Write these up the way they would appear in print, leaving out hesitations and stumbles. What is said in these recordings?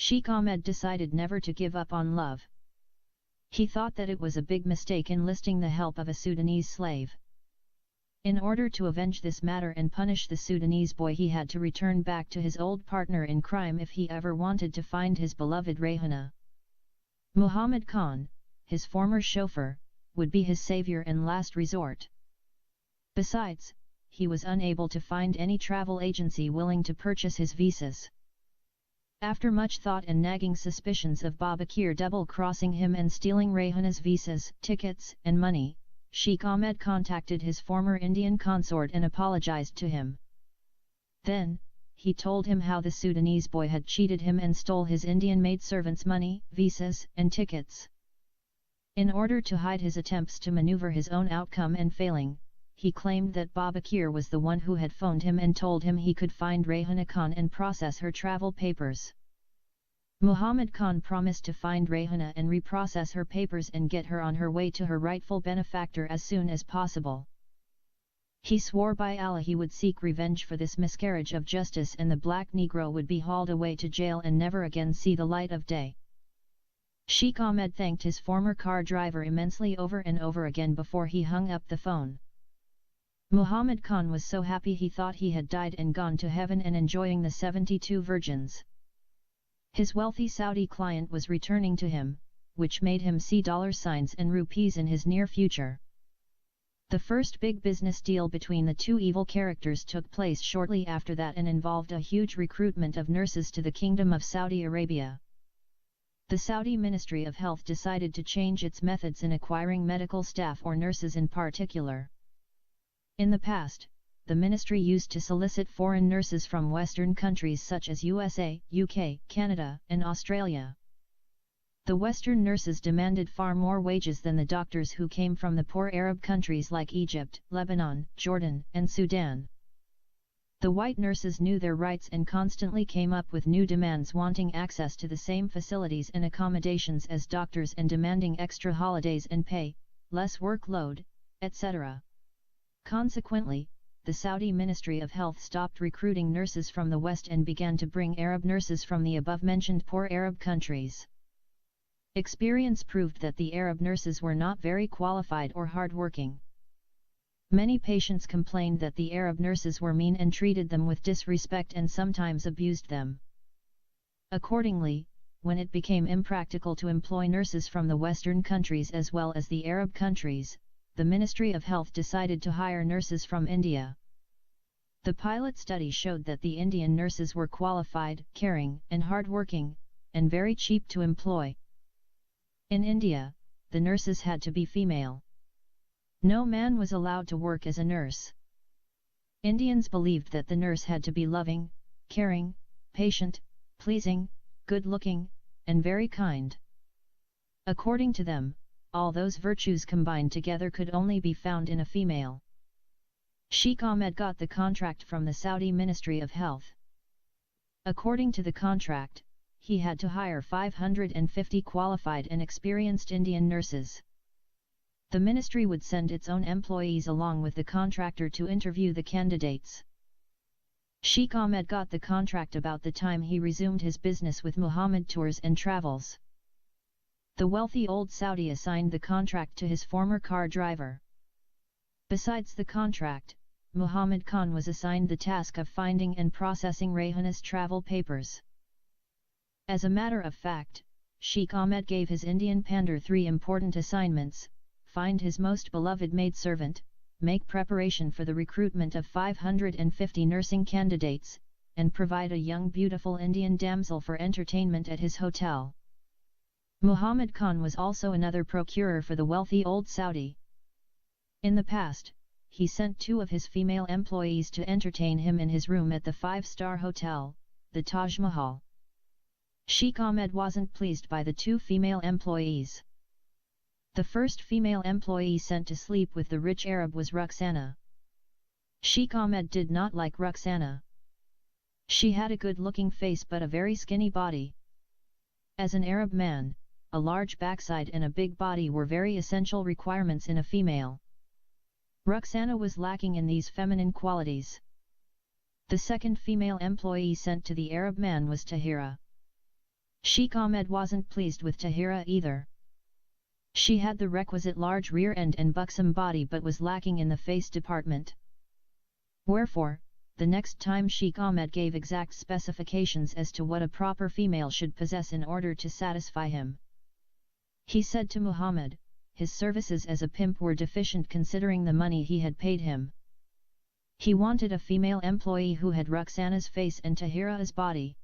Sheikh Ahmed decided never to give up on love. He thought that it was a big mistake enlisting the help of a Sudanese slave. In order to avenge this matter and punish the Sudanese boy, he had to return back to his old partner in crime if he ever wanted to find his beloved Rayhana. Muhammad Khan, his former chauffeur, would be his savior and last resort. Besides, he was unable to find any travel agency willing to purchase his visas. After much thought and nagging suspicions of Babakir double-crossing him and stealing Rayhana's visas, tickets, and money, Sheikh Ahmed contacted his former Indian consort and apologized to him. Then, he told him how the Sudanese boy had cheated him and stole his Indian maidservant's money, visas, and tickets. In order to hide his attempts to maneuver his own outcome and failing, he claimed that Babakir was the one who had phoned him and told him he could find Rayhana Khan and process her travel papers. Muhammad Khan promised to find Rayhana and reprocess her papers and get her on her way to her rightful benefactor as soon as possible. He swore by Allah he would seek revenge for this miscarriage of justice, and the black Negro would be hauled away to jail and never again see the light of day. Sheikh Ahmed thanked his former car driver immensely over and over again before he hung up the phone. Muhammad Khan was so happy he thought he had died and gone to heaven and enjoying the 72 virgins. His wealthy Saudi client was returning to him, which made him see dollar signs and rupees in his near future. The first big business deal between the two evil characters took place shortly after that and involved a huge recruitment of nurses to the Kingdom of Saudi Arabia. The Saudi Ministry of Health decided to change its methods in acquiring medical staff or nurses in particular. In the past, the ministry used to solicit foreign nurses from Western countries such as USA, UK, Canada, and Australia. The Western nurses demanded far more wages than the doctors who came from the poor Arab countries like Egypt, Lebanon, Jordan, and Sudan. The white nurses knew their rights and constantly came up with new demands, wanting access to the same facilities and accommodations as doctors and demanding extra holidays and pay, less workload, etc. Consequently, the Saudi Ministry of Health stopped recruiting nurses from the West and began to bring Arab nurses from the above-mentioned poor Arab countries. Experience proved that the Arab nurses were not very qualified or hard-working. Many patients complained that the Arab nurses were mean and treated them with disrespect and sometimes abused them. Accordingly, when it became impractical to employ nurses from the Western countries as well as the Arab countries, the Ministry of Health decided to hire nurses from India. The pilot study showed that the Indian nurses were qualified, caring, and hard-working, and very cheap to employ. In India, the nurses had to be female. No man was allowed to work as a nurse. Indians believed that the nurse had to be loving, caring, patient, pleasing, good-looking, and very kind. According to them, all those virtues combined together could only be found in a female. Sheikh Ahmed got the contract from the Saudi Ministry of Health. According to the contract, he had to hire 550 qualified and experienced Indian nurses. The ministry would send its own employees along with the contractor to interview the candidates. Sheikh Ahmed got the contract about the time he resumed his business with Muhammad Tours and Travels. The wealthy old Saudi assigned the contract to his former car driver. Besides the contract, Muhammad Khan was assigned the task of finding and processing Rayhana's travel papers. As a matter of fact, Sheikh Ahmed gave his Indian pander 3 important assignments: find his most beloved maidservant, make preparation for the recruitment of 550 nursing candidates, and provide a young beautiful Indian damsel for entertainment at his hotel. Muhammad Khan was also another procurer for the wealthy old Saudi. In the past, he sent 2 of his female employees to entertain him in his room at the 5-star hotel, the Taj Mahal. Sheikh Ahmed wasn't pleased by the 2 female employees. The first female employee sent to sleep with the rich Arab was Ruxana. Sheikh Ahmed did not like Ruxana. She had a good-looking face but a very skinny body. As an Arab man, a large backside and a big body were very essential requirements in a female. Ruxana was lacking in these feminine qualities. The second female employee sent to the Arab man was Tahira. Sheikh Ahmed wasn't pleased with Tahira either. She had the requisite large rear end and buxom body but was lacking in the face department. Wherefore, the next time Sheikh Ahmed gave exact specifications as to what a proper female should possess in order to satisfy him. He said to Muhammad, his services as a pimp were deficient considering the money he had paid him. He wanted a female employee who had Ruxana's face and Tahira's body.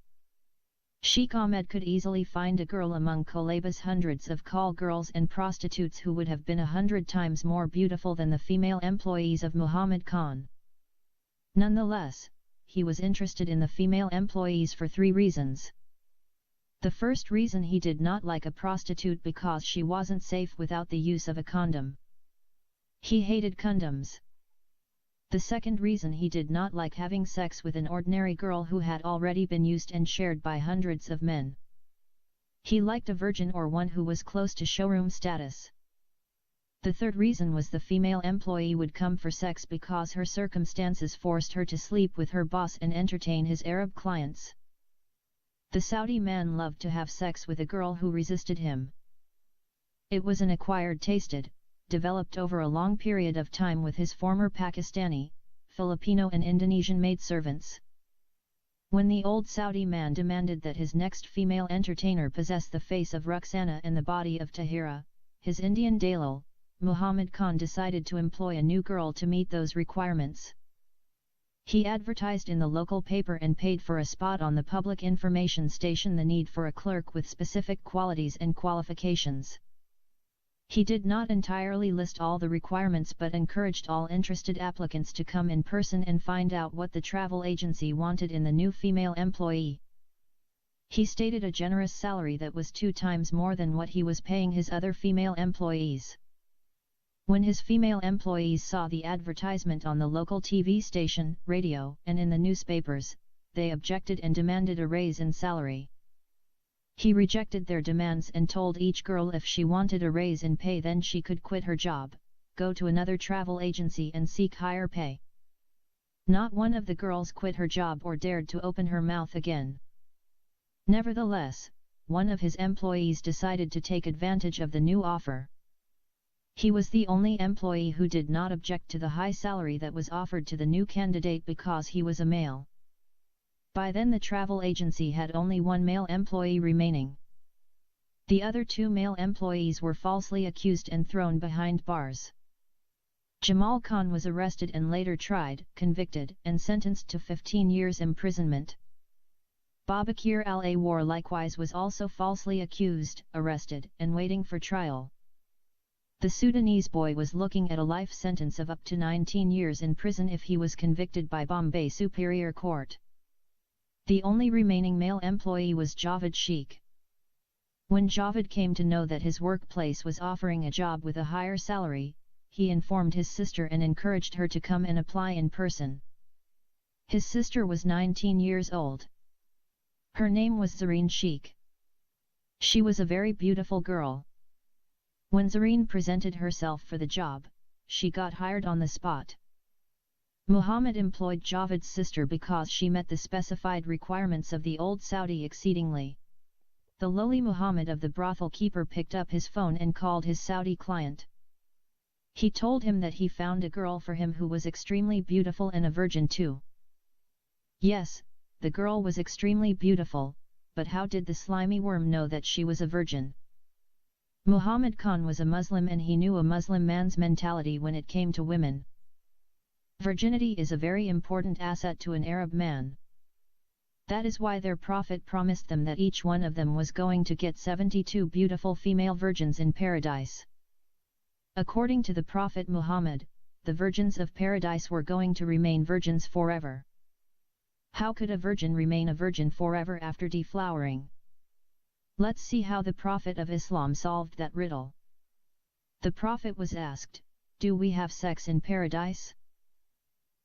Sheikh Ahmed could easily find a girl among Koleba's hundreds of call girls and prostitutes who would have been 100 times more beautiful than the female employees of Muhammad Khan. Nonetheless, he was interested in the female employees for 3 reasons. The first reason, he did not like a prostitute because she wasn't safe without the use of a condom. He hated condoms. The second reason, he did not like having sex with an ordinary girl who had already been used and shared by hundreds of men. He liked a virgin or one who was close to showroom status. The third reason was the female employee would come for sex because her circumstances forced her to sleep with her boss and entertain his Arab clients. The Saudi man loved to have sex with a girl who resisted him. It was an acquired taste, developed over a long period of time with his former Pakistani, Filipino and Indonesian maidservants. When the old Saudi man demanded that his next female entertainer possess the face of Ruxana and the body of Tahira, his Indian Dalal, Muhammad Khan decided to employ a new girl to meet those requirements. He advertised in the local paper and paid for a spot on the public information station the need for a clerk with specific qualities and qualifications. He did not entirely list all the requirements but encouraged all interested applicants to come in person and find out what the travel agency wanted in the new female employee. He stated a generous salary that was 2 times more than what he was paying his other female employees. When his female employees saw the advertisement on the local TV station, radio, and in the newspapers, they objected and demanded a raise in salary. He rejected their demands and told each girl if she wanted a raise in pay then she could quit her job, go to another travel agency and seek higher pay. Not one of the girls quit her job or dared to open her mouth again. Nevertheless, one of his employees decided to take advantage of the new offer. He was the only employee who did not object to the high salary that was offered to the new candidate because he was a male. By then the travel agency had only 1 male employee remaining. The other 2 male employees were falsely accused and thrown behind bars. Jamal Khan was arrested and later tried, convicted, and sentenced to 15 years imprisonment. Babakir al-Awar likewise was also falsely accused, arrested, and waiting for trial. The Sudanese boy was looking at a life sentence of up to 19 years in prison if he was convicted by Bombay Superior Court. The only remaining male employee was Javed Sheikh. When Javed came to know that his workplace was offering a job with a higher salary, he informed his sister and encouraged her to come and apply in person. His sister was 19 years old. Her name was Zareen Sheikh. She was a very beautiful girl. When Zareen presented herself for the job, she got hired on the spot. Muhammad employed Javed's sister because she met the specified requirements of the old Saudi exceedingly. The lowly Muhammad of the brothel keeper picked up his phone and called his Saudi client. He told him that he found a girl for him who was extremely beautiful and a virgin too. Yes, the girl was extremely beautiful, but how did the slimy worm know that she was a virgin? Muhammad Khan was a Muslim and he knew a Muslim man's mentality when it came to women. Virginity is a very important asset to an Arab man. That is why their prophet promised them that each one of them was going to get 72 beautiful female virgins in paradise. According to the Prophet Muhammad, the virgins of paradise were going to remain virgins forever. How could a virgin remain a virgin forever after deflowering? Let's see how the Prophet of Islam solved that riddle. The Prophet was asked, "Do we have sex in paradise?"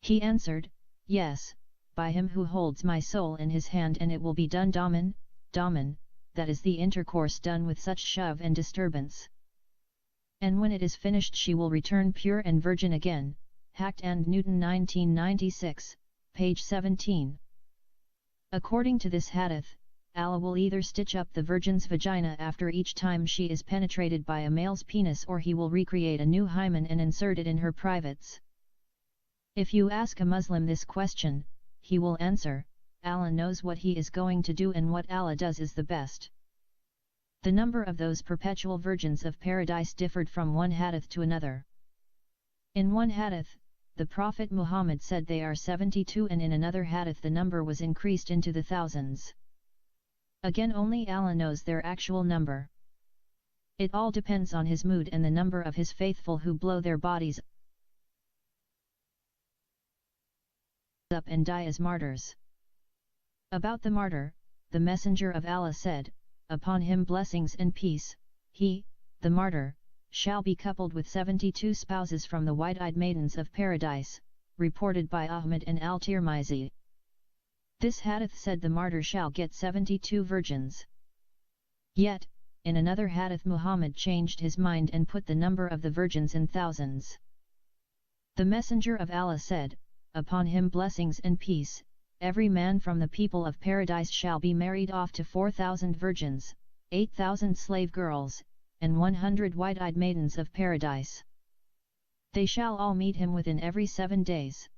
He answered, "Yes, by him who holds my soul in his hand, and it will be done daman, that is the intercourse done with such shove and disturbance. And when it is finished she will return pure and virgin again." Hacked and Newton 1996, page 17. According to this hadith, Allah will either stitch up the virgin's vagina after each time she is penetrated by a male's penis, or He will recreate a new hymen and insert it in her privates. If you ask a Muslim this question, he will answer, Allah knows what He is going to do, and what Allah does is the best. The number of those perpetual virgins of paradise differed from one hadith to another. In one hadith, the Prophet Muhammad said they are 72, and in another hadith the number was increased into the thousands. Again, only Allah knows their actual number. It all depends on His mood and the number of His faithful who blow their bodies up and die as martyrs. About the martyr, the Messenger of Allah said, upon him blessings and peace, he, the martyr, shall be coupled with 72 spouses from the wide-eyed maidens of paradise, reported by Ahmed and Al-Tirmizi. This hadith said the martyr shall get 72 virgins. Yet, in another hadith Muhammad changed his mind and put the number of the virgins in thousands. The Messenger of Allah said, upon him blessings and peace, every man from the people of paradise shall be married off to 4,000 virgins, 8,000 slave girls, and 100 wide-eyed maidens of paradise. They shall all meet him within every 7 days.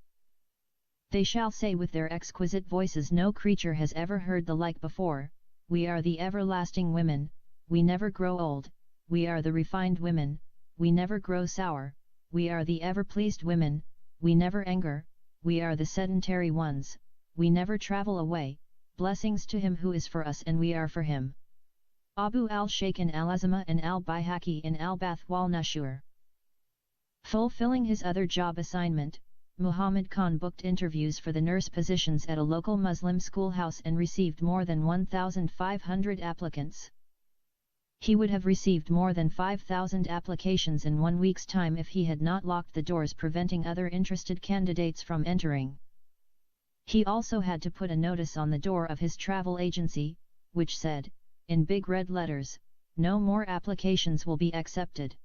They shall say with their exquisite voices, no creature has ever heard the like before, we are the everlasting women, we never grow old, we are the refined women, we never grow sour, we are the ever-pleased women, we never anger, we are the sedentary ones, we never travel away, blessings to him who is for us and we are for him. Abu al-Shaykh in al-Azma and al-Bayhaqi in al-Bath wal-Nushur. Fulfilling his other job assignment, Muhammad Khan booked interviews for the nurse positions at a local Muslim schoolhouse and received more than 1,500 applicants. He would have received more than 5,000 applications in 1 week's time if he had not locked the doors preventing other interested candidates from entering. He also had to put a notice on the door of his travel agency, which said, in big red letters, no more applications will be accepted.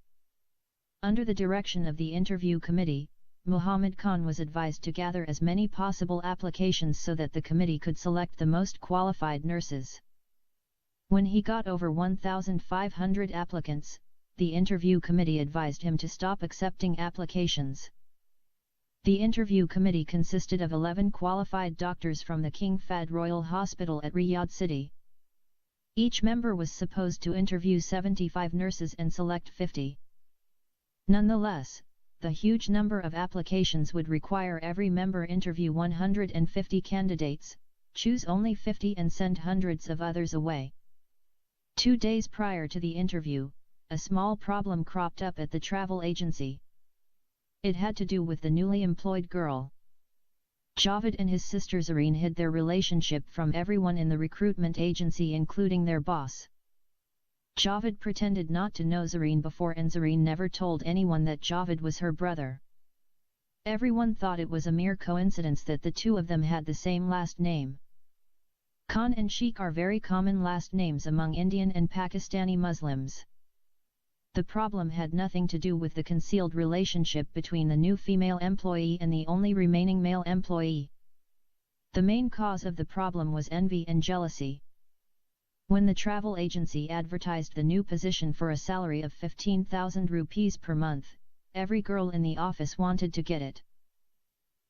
Under the direction of the interview committee, Muhammad Khan was advised to gather as many possible applications so that the committee could select the most qualified nurses. When he got over 1,500 applicants, the interview committee advised him to stop accepting applications. The interview committee consisted of 11 qualified doctors from the King Fahd Royal Hospital at Riyadh City. Each member was supposed to interview 75 nurses and select 50. Nonetheless, the huge number of applications would require every member interview 150 candidates, choose only 50 and send hundreds of others away. 2 days prior to the interview, a small problem cropped up at the travel agency. It had to do with the newly employed girl. Javed and his sister Zareen hid their relationship from everyone in the recruitment agency, including their boss. Javed pretended not to know Zareen before, and Zareen never told anyone that Javed was her brother. Everyone thought it was a mere coincidence that the two of them had the same last name. Khan and Sheikh are very common last names among Indian and Pakistani Muslims. The problem had nothing to do with the concealed relationship between the new female employee and the only remaining male employee. The main cause of the problem was envy and jealousy. When the travel agency advertised the new position for a salary of 15,000 rupees per month, every girl in the office wanted to get it.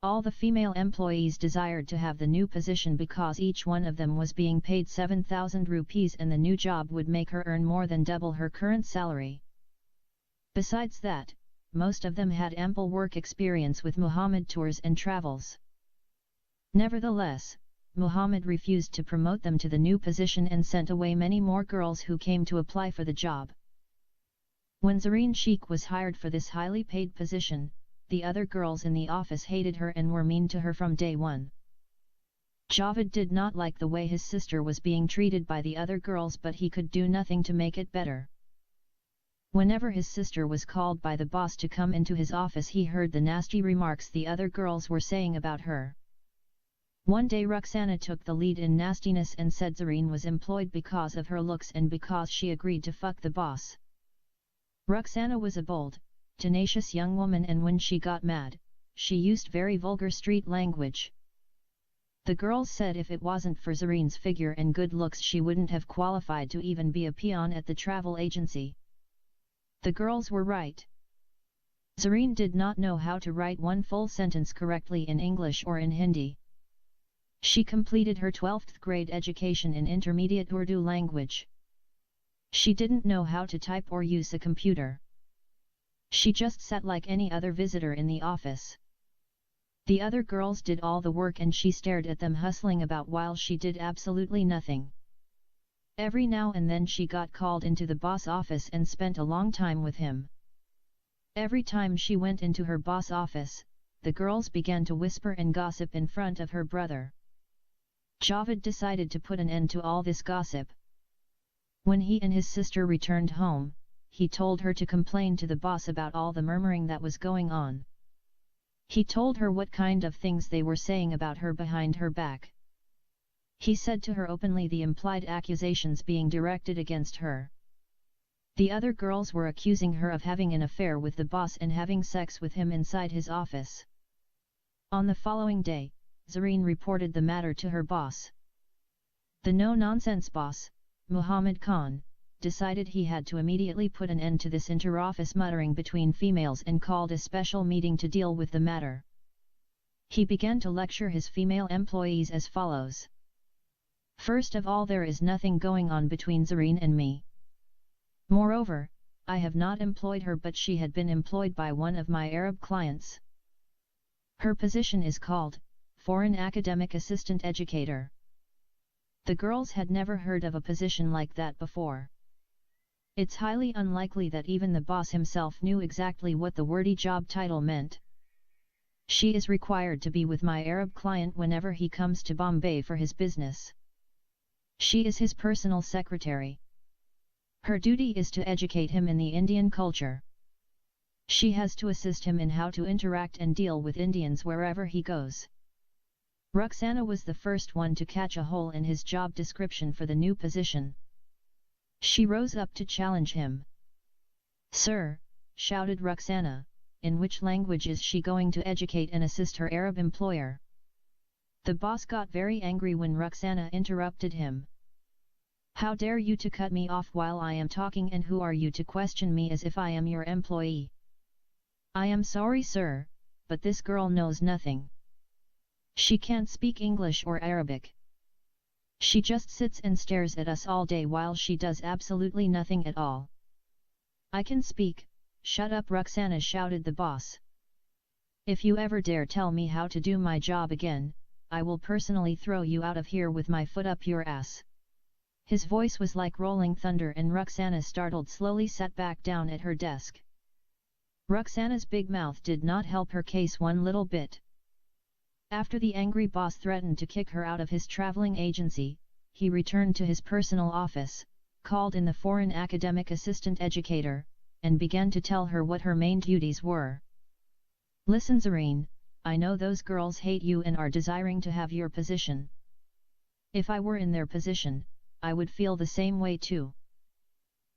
All the female employees desired to have the new position because each one of them was being paid 7,000 rupees and the new job would make her earn more than double her current salary. Besides that, most of them had ample work experience with Muhammad tours and travels. Nevertheless, Muhammad refused to promote them to the new position and sent away many more girls who came to apply for the job. When Zareen Sheikh was hired for this highly paid position, the other girls in the office hated her and were mean to her from day one. Javed did not like the way his sister was being treated by the other girls, but he could do nothing to make it better. Whenever his sister was called by the boss to come into his office, he heard the nasty remarks the other girls were saying about her. One day Ruxana took the lead in nastiness and said Zareen was employed because of her looks and because she agreed to fuck the boss. Ruxana was a bold, tenacious young woman, and when she got mad, she used very vulgar street language. The girls said if it wasn't for Zareen's figure and good looks she wouldn't have qualified to even be a peon at the travel agency. The girls were right. Zareen did not know how to write one full sentence correctly in English or in Hindi. She completed her 12th grade education in intermediate Urdu language. She didn't know how to type or use a computer. She just sat like any other visitor in the office. The other girls did all the work and she stared at them hustling about while she did absolutely nothing. Every now and then she got called into the boss office and spent a long time with him. Every time she went into her boss office, the girls began to whisper and gossip in front of her brother. Javed decided to put an end to all this gossip. When he and his sister returned home, he told her to complain to the boss about all the murmuring that was going on. He told her what kind of things they were saying about her behind her back. He said to her openly the implied accusations being directed against her. The other girls were accusing her of having an affair with the boss and having sex with him inside his office. On the following day, Zareen reported the matter to her boss. The no-nonsense boss, Muhammad Khan, decided he had to immediately put an end to this inter-office muttering between females and called a special meeting to deal with the matter. He began to lecture his female employees as follows. First of all, there is nothing going on between Zareen and me. Moreover, I have not employed her, but she had been employed by one of my Arab clients. Her position is called Foreign Academic Assistant Educator. The girls had never heard of a position like that before. It's highly unlikely that even the boss himself knew exactly what the wordy job title meant. She is required to be with my Arab client whenever he comes to Bombay for his business. She is his personal secretary. Her duty is to educate him in the Indian culture. She has to assist him in how to interact and deal with Indians wherever he goes. Ruxana was the first one to catch a hole in his job description for the new position. She rose up to challenge him. Sir, shouted Ruxana, in which language is she going to educate and assist her Arab employer? The boss got very angry when Ruxana interrupted him. How dare you to cut me off while I am talking, and who are you to question me as if I am your employee? I am sorry, sir, but this girl knows nothing. She can't speak English or Arabic. She just sits and stares at us all day while she does absolutely nothing at all. I can speak. Shut up, Ruxana, shouted the boss. If you ever dare tell me how to do my job again, I will personally throw you out of here with my foot up your ass. His voice was like rolling thunder and Ruxana, startled, slowly sat back down at her desk. Ruxana's big mouth did not help her case one little bit. After the angry boss threatened to kick her out of his traveling agency, he returned to his personal office, called in the foreign academic assistant educator, and began to tell her what her main duties were. Listen, Zareen, I know those girls hate you and are desiring to have your position. If I were in their position, I would feel the same way too.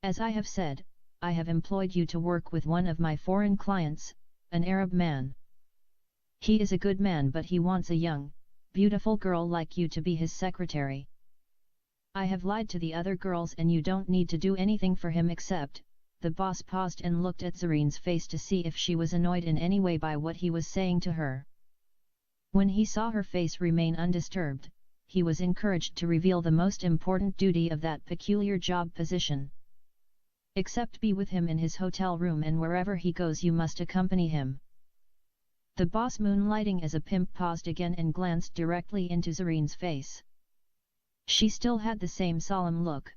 As I have said, I have employed you to work with one of my foreign clients, an Arab man. He is a good man, but he wants a young, beautiful girl like you to be his secretary. I have lied to the other girls and you don't need to do anything for him except. The boss paused and looked at Zareen's face to see if she was annoyed in any way by what he was saying to her. When he saw her face remain undisturbed, he was encouraged to reveal the most important duty of that peculiar job position. Except be with him in his hotel room, and wherever he goes you must accompany him. The boss, moonlighting as a pimp, paused again and glanced directly into Zareen's face. She still had the same solemn look.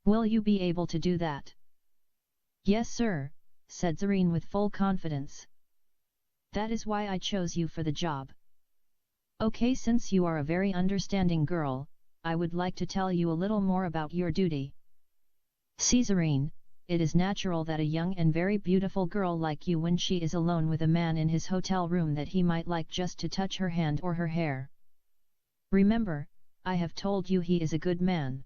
Will you be able to do that? Yes, sir, said Zareen with full confidence. That is why I chose you for the job. Okay, since you are a very understanding girl, I would like to tell you a little more about your duty. See, Zareen, it is natural that a young and very beautiful girl like you, when she is alone with a man in his hotel room, that he might like just to touch her hand or her hair. Remember, I have told you he is a good man.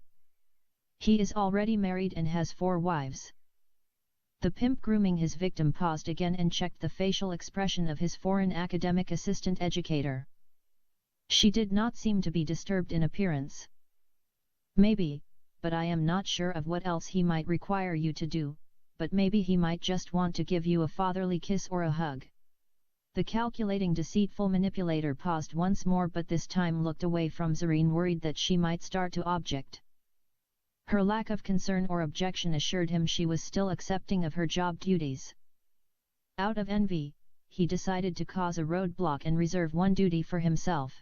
He is already married and has 4 wives. The pimp grooming his victim paused again and checked the facial expression of his foreign academic assistant educator. She did not seem to be disturbed in appearance. Maybe, but I am not sure of what else he might require you to do, but maybe he might just want to give you a fatherly kiss or a hug. The calculating deceitful manipulator paused once more, but this time looked away from Zareen, worried that she might start to object. Her lack of concern or objection assured him she was still accepting of her job duties. Out of envy, he decided to cause a roadblock and reserve one duty for himself.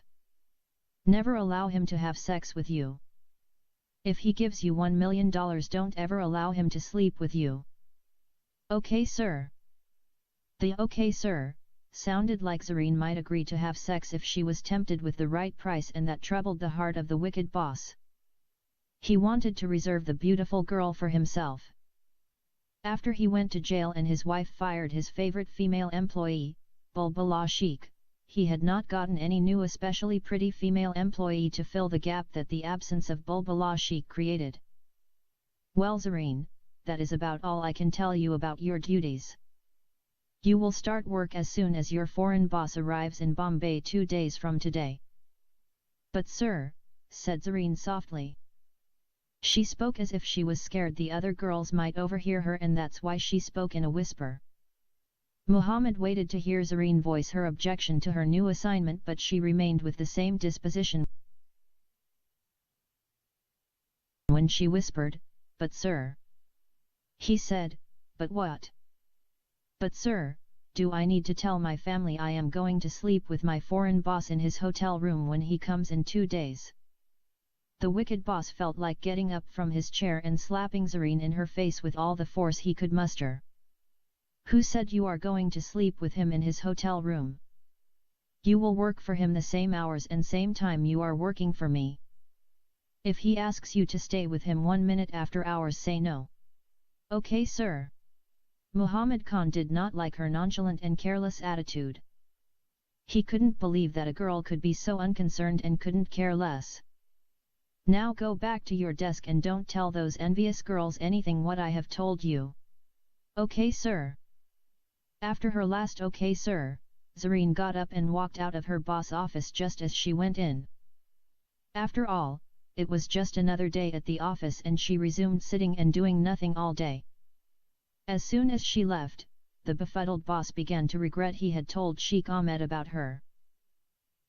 Never allow him to have sex with you. If he gives you $1 million, don't ever allow him to sleep with you. Okay, sir. The "okay, sir" sounded like Zareen might agree to have sex if she was tempted with the right price, and that troubled the heart of the wicked boss. He wanted to reserve the beautiful girl for himself. After he went to jail and his wife fired his favorite female employee, Bulbula Sheikh, he had not gotten any new especially pretty female employee to fill the gap that the absence of Bulbula Sheikh created. Well, Zareen, that is about all I can tell you about your duties. You will start work as soon as your foreign boss arrives in Bombay 2 days from today. But sir, said Zareen softly. She spoke as if she was scared the other girls might overhear her, and that's why she spoke in a whisper. Muhammad waited to hear Zareen voice her objection to her new assignment, but she remained with the same disposition. When she whispered, "But sir." He said, "But what?" "But sir, do I need to tell my family I am going to sleep with my foreign boss in his hotel room when he comes in 2 days?" The wicked boss felt like getting up from his chair and slapping Zareen in her face with all the force he could muster. "Who said you are going to sleep with him in his hotel room? You will work for him the same hours and same time you are working for me. If he asks you to stay with him 1 minute after hours, say no." "Okay, sir." Muhammad Khan did not like her nonchalant and careless attitude. He couldn't believe that a girl could be so unconcerned and couldn't care less. "Now go back to your desk and don't tell those envious girls anything what I have told you." "Okay, sir." After her last "okay, sir," Zareen got up and walked out of her boss' office just as she went in. After all, it was just another day at the office, and she resumed sitting and doing nothing all day. As soon as she left, the befuddled boss began to regret he had told Sheikh Ahmed about her.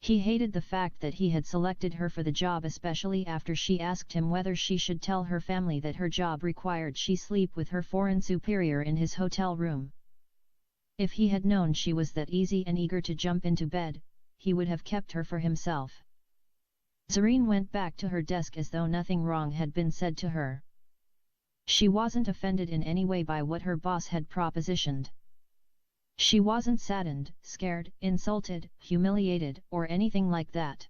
He hated the fact that he had selected her for the job, especially after she asked him whether she should tell her family that her job required she sleep with her foreign superior in his hotel room. If he had known she was that easy and eager to jump into bed, he would have kept her for himself. Zareen went back to her desk as though nothing wrong had been said to her. She wasn't offended in any way by what her boss had propositioned. She wasn't saddened, scared, insulted, humiliated, or anything like that.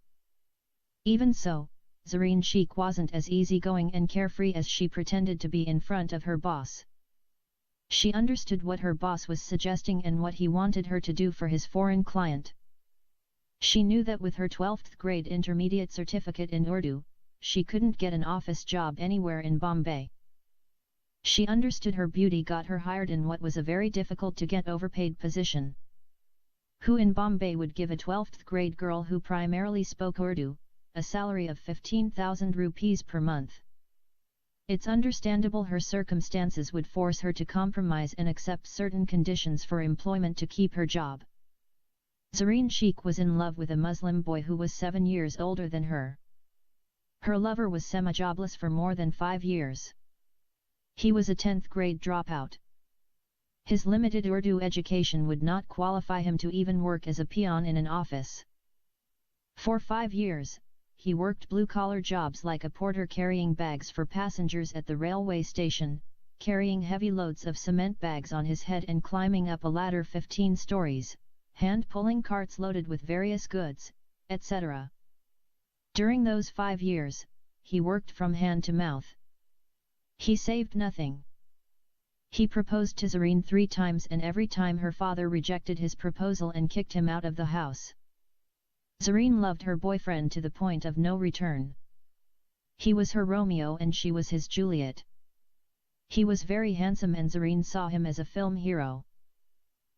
Even so, Zareen Sheikh wasn't as easygoing and carefree as she pretended to be in front of her boss. She understood what her boss was suggesting and what he wanted her to do for his foreign client. She knew that with her 12th grade intermediate certificate in Urdu, she couldn't get an office job anywhere in Bombay. She understood her beauty got her hired in what was a very difficult to get overpaid position. Who in Bombay would give a 12th grade girl who primarily spoke Urdu a salary of 15,000 rupees per month? It's understandable her circumstances would force her to compromise and accept certain conditions for employment to keep her job. Zareen Sheikh was in love with a Muslim boy who was 7 years older than her. Her lover was semi-jobless for more than 5 years. He was a 10th grade dropout. His limited Urdu education would not qualify him to even work as a peon in an office. For 5 years, he worked blue-collar jobs like a porter carrying bags for passengers at the railway station, carrying heavy loads of cement bags on his head and climbing up a ladder 15 stories, hand-pulling carts loaded with various goods, etc. During those 5 years, he worked from hand to mouth. He saved nothing. He proposed to Zareen 3 times, and every time her father rejected his proposal and kicked him out of the house. Zareen loved her boyfriend to the point of no return. He was her Romeo and she was his Juliet. He was very handsome and Zareen saw him as a film hero.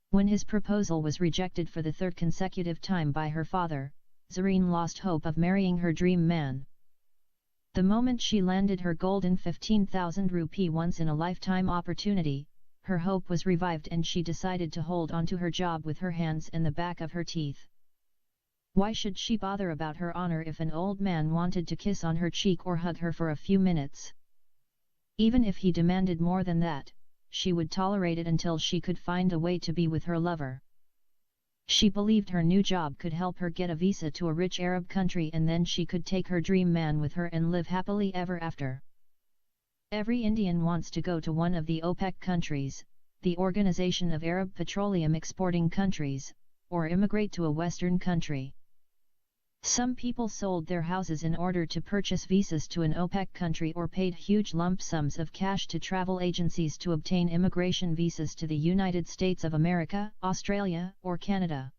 When his proposal was rejected for the 3rd consecutive time by her father, Zareen lost hope of marrying her dream man. The moment she landed her golden 15,000 rupee once-in-a-lifetime opportunity, her hope was revived and she decided to hold on to her job with her hands and the back of her teeth. Why should she bother about her honor if an old man wanted to kiss on her cheek or hug her for a few minutes? Even if he demanded more than that, she would tolerate it until she could find a way to be with her lover. She believed her new job could help her get a visa to a rich Arab country and then she could take her dream man with her and live happily ever after. Every Indian wants to go to one of the OPEC countries, the Organization of Arab Petroleum Exporting Countries, or immigrate to a Western country. Some people sold their houses in order to purchase visas to an OPEC country or paid huge lump sums of cash to travel agencies to obtain immigration visas to the United States of America, Australia, or Canada.